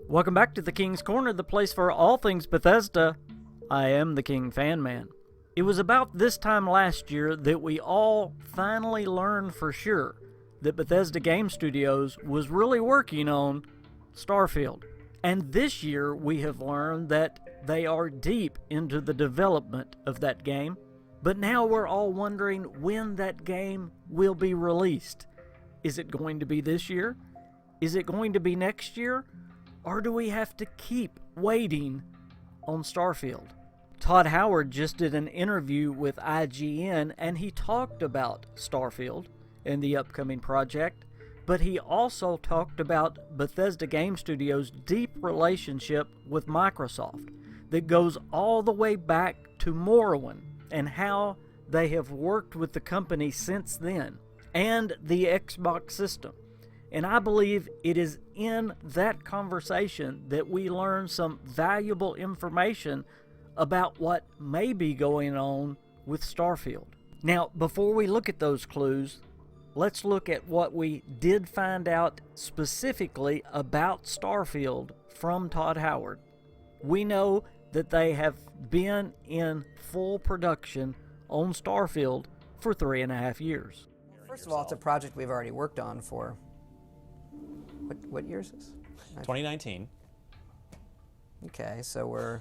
Welcome back to the King's Corner, the place for all things Bethesda. I am the King Fan Man. It was about this time last year that we all finally learned for sure that Bethesda Game Studios was really working on Starfield. And this year we have learned that they are deep into the development of that game. But now we're all wondering when that game will be released. Is it going to be this year? Is it going to be next year? Or do we have to keep waiting on Starfield? Todd Howard just did an interview with IGN and he talked about Starfield and the upcoming project, but he also talked about Bethesda Game Studios' deep relationship with Microsoft that goes all the way back to Morrowind and how they have worked with the company since then, and the Xbox system. And I believe it is in that conversation that we learn some valuable information about what may be going on with Starfield. Now, before we look at those clues, let's look at what we did find out specifically about Starfield from Todd Howard. We know that they have been in full production on Starfield for 3.5 years. First of all, it's a project we've already worked on for, what year is this? 2019. Okay, so we're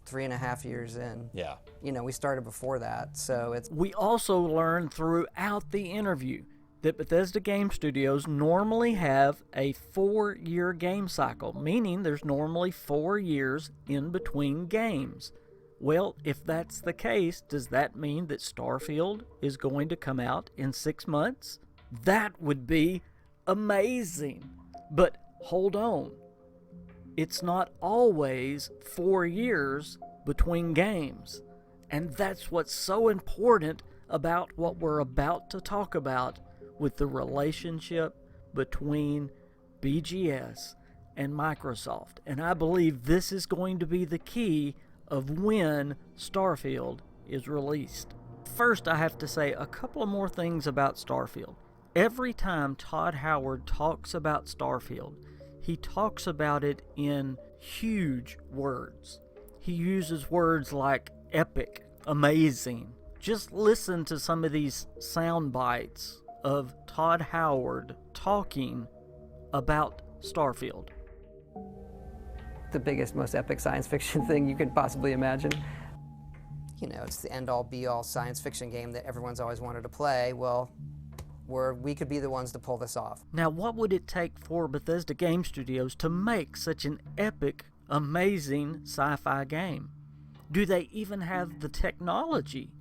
3.5 years in. Yeah. You know, we started before that, so it's... We also learned throughout the interview that Bethesda Game Studios normally have a 4-year game cycle, meaning there's normally 4 years in between games. Well, if that's the case, does that mean that Starfield is going to come out in 6 months? That would be amazing. But hold on. It's not always 4 years between games. And that's what's so important about what we're about to talk about with the relationship between BGS and Microsoft. And I believe this is going to be the key of when Starfield is released. First, I have to say a couple of more things about Starfield. Every time Todd Howard talks about Starfield, he talks about it in huge words. He uses words like epic, amazing. Just listen to some of these sound bites of Todd Howard talking about Starfield. The biggest, most epic science fiction thing you could possibly imagine. You know, it's the end-all, be-all science fiction game that everyone's always wanted to play. Well, we could be the ones to pull this off. Now, what would it take for Bethesda Game Studios to make such an epic, amazing sci-fi game? Do they even have the technology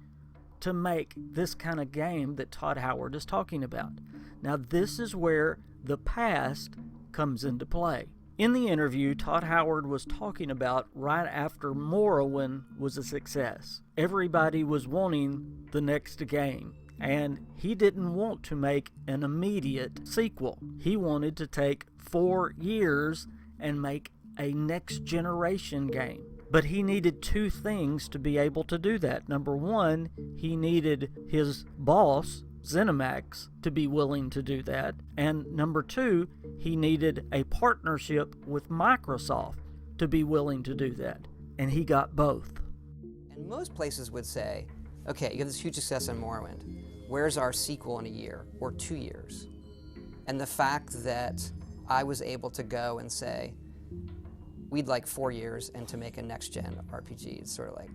to make this kind of game that Todd Howard is talking about? Now, this is where the past comes into play. In the interview, Todd Howard was talking about right after Morrowind was a success. Everybody was wanting the next game, and he didn't want to make an immediate sequel. He wanted to take 4 years and make a next generation game. But he needed 2 things to be able to do that. Number one, he needed his boss, ZeniMax, to be willing to do that. And number 2, he needed a partnership with Microsoft to be willing to do that. And he got both. And most places would say, okay, you have this huge success in Morrowind. Where's our sequel in a year or 2 years? And the fact that I was able to go and say, we'd like 4 years and to make a next-gen RPG, it's sort of like,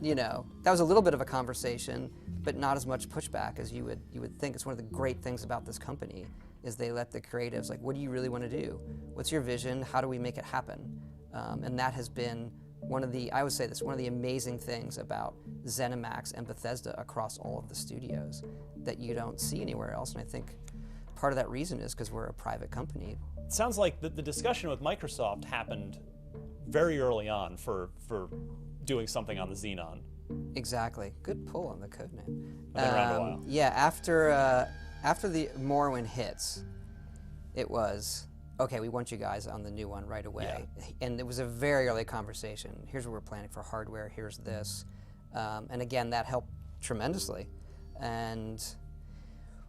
you know, that was a little bit of a conversation, but not as much pushback as you would think. It's one of the great things about this company is they let the creatives, like, what do you really want to do? What's your vision? How do we make it happen? And that has been one of the, I would say this, one of the amazing things about ZeniMax and Bethesda across all of the studios that you don't see anywhere else. And I think part of that reason is because we're a private company. It sounds like the discussion with Microsoft happened very early on for doing something on the Xenon. Exactly. Good pull on the code name. I've been around a while. Yeah, after the Morrowind hits, it was, okay, we want you guys on the new one right away. Yeah. And it was a very early conversation. Here's what we're planning for hardware, here's this. And again, that helped tremendously. And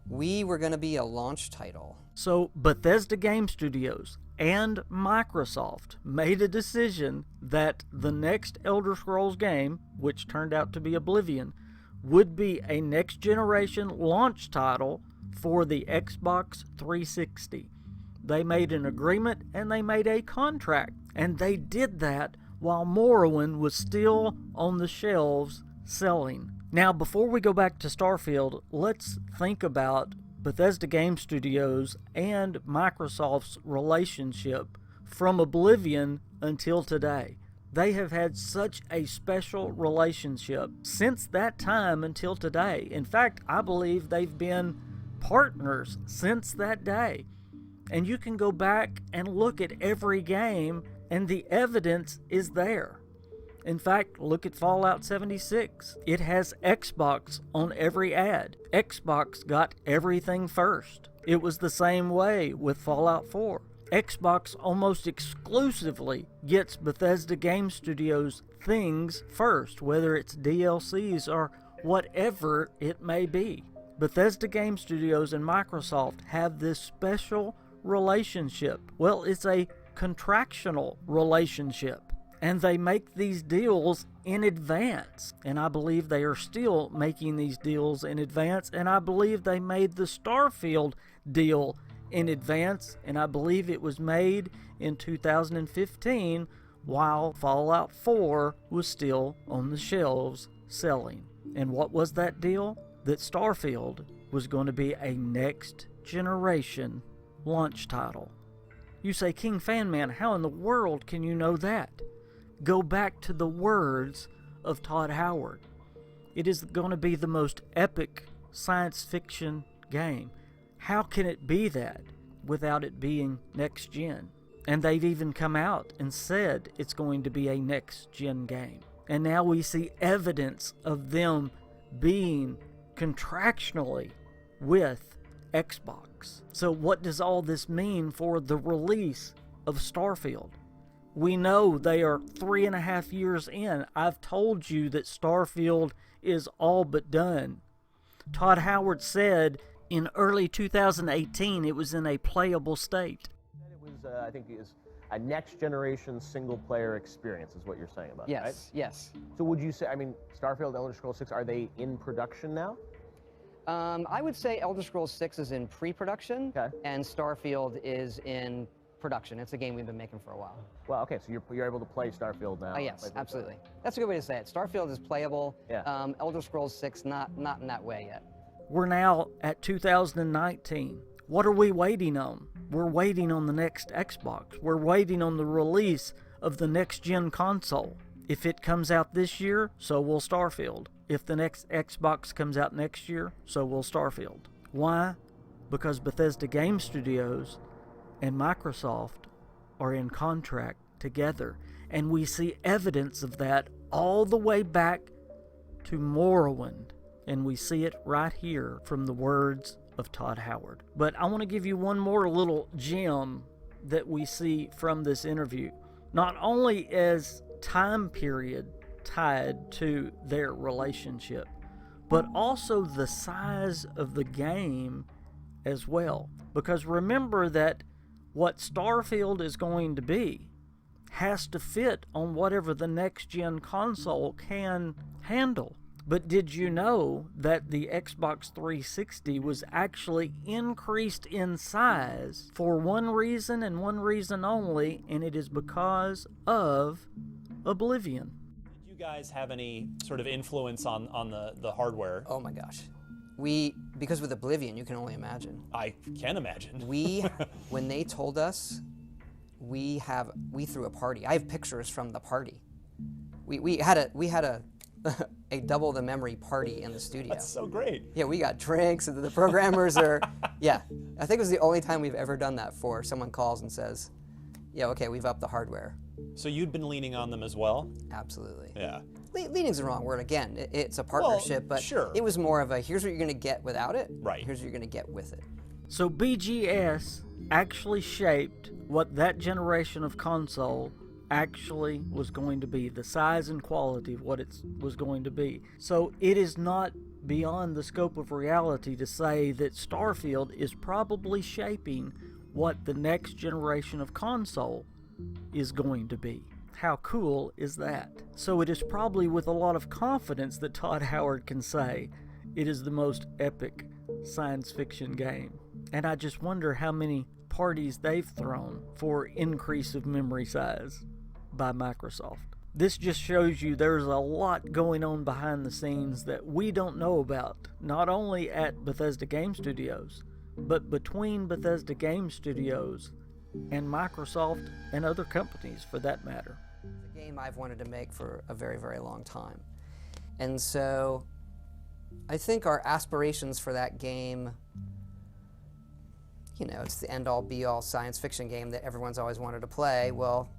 we were going to be a launch title. So Bethesda Game Studios, and Microsoft made a decision that the next Elder Scrolls game, which turned out to be Oblivion, would be a next-generation launch title for the Xbox 360. They made an agreement and they made a contract, and they did that while Morrowind was still on the shelves selling. Now, before we go back to Starfield, let's think about Bethesda Game Studios and Microsoft's relationship from Oblivion until today. They have had such a special relationship since that time until today. In fact, I believe they've been partners since that day. And you can go back and look at every game, and the evidence is there. In fact, look at Fallout 76. It has Xbox on every ad. Xbox got everything first. It was the same way with Fallout 4. Xbox almost exclusively gets Bethesda Game Studios things first, whether it's DLCs or whatever it may be. Bethesda Game Studios and Microsoft have this special relationship. Well, it's a contractual relationship. And they make these deals in advance. And I believe they are still making these deals in advance. And I believe they made the Starfield deal in advance. And I believe it was made in 2015 while Fallout 4 was still on the shelves selling. And what was that deal? That Starfield was going to be a next generation launch title. You say, King Fanman, how in the world can you know that? Go back to the words of Todd Howard. It is going to be the most epic science fiction game. How can it be that without it being next gen? And they've even come out and said it's going to be a next gen game. And now we see evidence of them being contractually with Xbox. So what does all this mean for the release of Starfield? We know they are 3.5 years in. I've told you that Starfield is all but done. Todd Howard said in early 2018 it was in a playable state. It was, I think, it was a next-generation single-player experience, is what you're saying about it, right? Yes. So would you say, I mean, Starfield, Elder Scrolls 6, are they in production now? I would say Elder Scrolls 6 is in pre-production, Okay. and Starfield is in production. It's a game we've been making for a while. Well, okay, so you're able to play Starfield now. Yes, absolutely. That's a good way to say it. Starfield is playable. Yeah. Elder Scrolls 6, not in that way yet. We're now at 2019. What are we waiting on? We're waiting on the next Xbox. We're waiting on the release of the next-gen console. If it comes out this year, so will Starfield. If the next Xbox comes out next year, so will Starfield. Why? Because Bethesda Game Studios and Microsoft are in contract together. And we see evidence of that all the way back to Morrowind. And we see it right here from the words of Todd Howard. But I want to give you one more little gem that we see from this interview. Not only is time period tied to their relationship, but also the size of the game as well. Because remember that what Starfield is going to be has to fit on whatever the next-gen console can handle. But did you know that the Xbox 360 was actually increased in size for one reason and one reason only, and it is because of Oblivion? Did you guys have any sort of influence on the hardware? Oh my gosh. Because with Oblivion, you can only imagine. I can imagine. When they told us, we threw a party. I have pictures from the party. We had a a double the memory party in the studio. That's so great. Yeah, we got drinks, and the programmers are, yeah. I think it was the only time we've ever done that for someone calls and says, yeah, okay, we've upped the hardware. So you'd been leaning on them as well? Absolutely. Yeah. Leaning's the wrong word. Again, it's a partnership, but sure. It was more of a, here's what you're going to get without it. Right. Here's what you're going to get with it. So BGS actually shaped what that generation of console actually was going to be, the size and quality of what it was going to be. So it is not beyond the scope of reality to say that Starfield is probably shaping what the next generation of console is going to be. How cool is that? So it is probably with a lot of confidence that Todd Howard can say it is the most epic science fiction game. And I just wonder how many parties they've thrown for increase of memory size by Microsoft. This just shows you there's a lot going on behind the scenes that we don't know about, not only at Bethesda Game Studios, but between Bethesda Game Studios and Microsoft and other companies for that matter. It's a game I've wanted to make for a very, very long time. And so I think our aspirations for that game, you know, it's the end-all be-all science fiction game that everyone's always wanted to play. Well,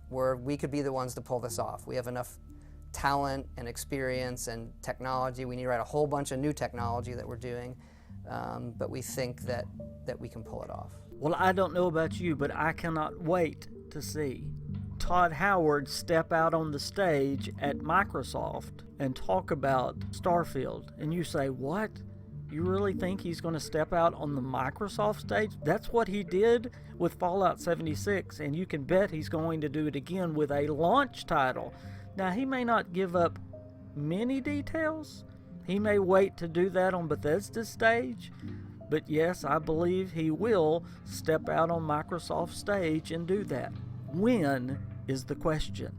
we could be the ones to pull this off. We have enough talent and experience and technology. We need to write a whole bunch of new technology that we're doing, but we think that we can pull it off. Well, I don't know about you, but I cannot wait to see Todd Howard step out on the stage at Microsoft and talk about Starfield. And you say, what? You really think he's going to step out on the Microsoft stage? That's what he did with Fallout 76, and you can bet he's going to do it again with a launch title. Now, he may not give up many details. He may wait to do that on Bethesda's stage. But yes, I believe he will step out on Microsoft's stage and do that. When is the question?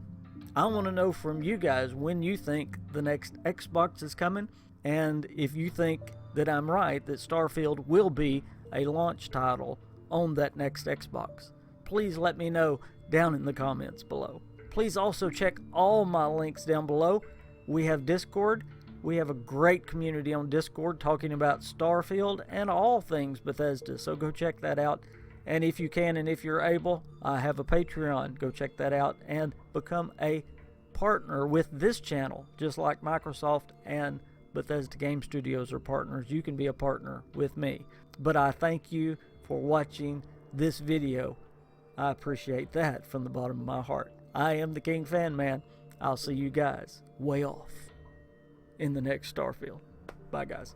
I want to know from you guys when you think the next Xbox is coming, and if you think that I'm right, that Starfield will be a launch title on that next Xbox. Please let me know down in the comments below. Please also check all my links down below. We have Discord. We have a great community on Discord talking about Starfield and all things Bethesda, so go check that out. And if you can and if you're able, I have a Patreon. Go check that out and become a partner with this channel, just like Microsoft and Bethesda Game Studios are partners. You can be a partner with me. But I thank you for watching this video. I appreciate that from the bottom of my heart. I am the King Fan Man. I'll see you guys way off in the next Starfield. Bye, guys.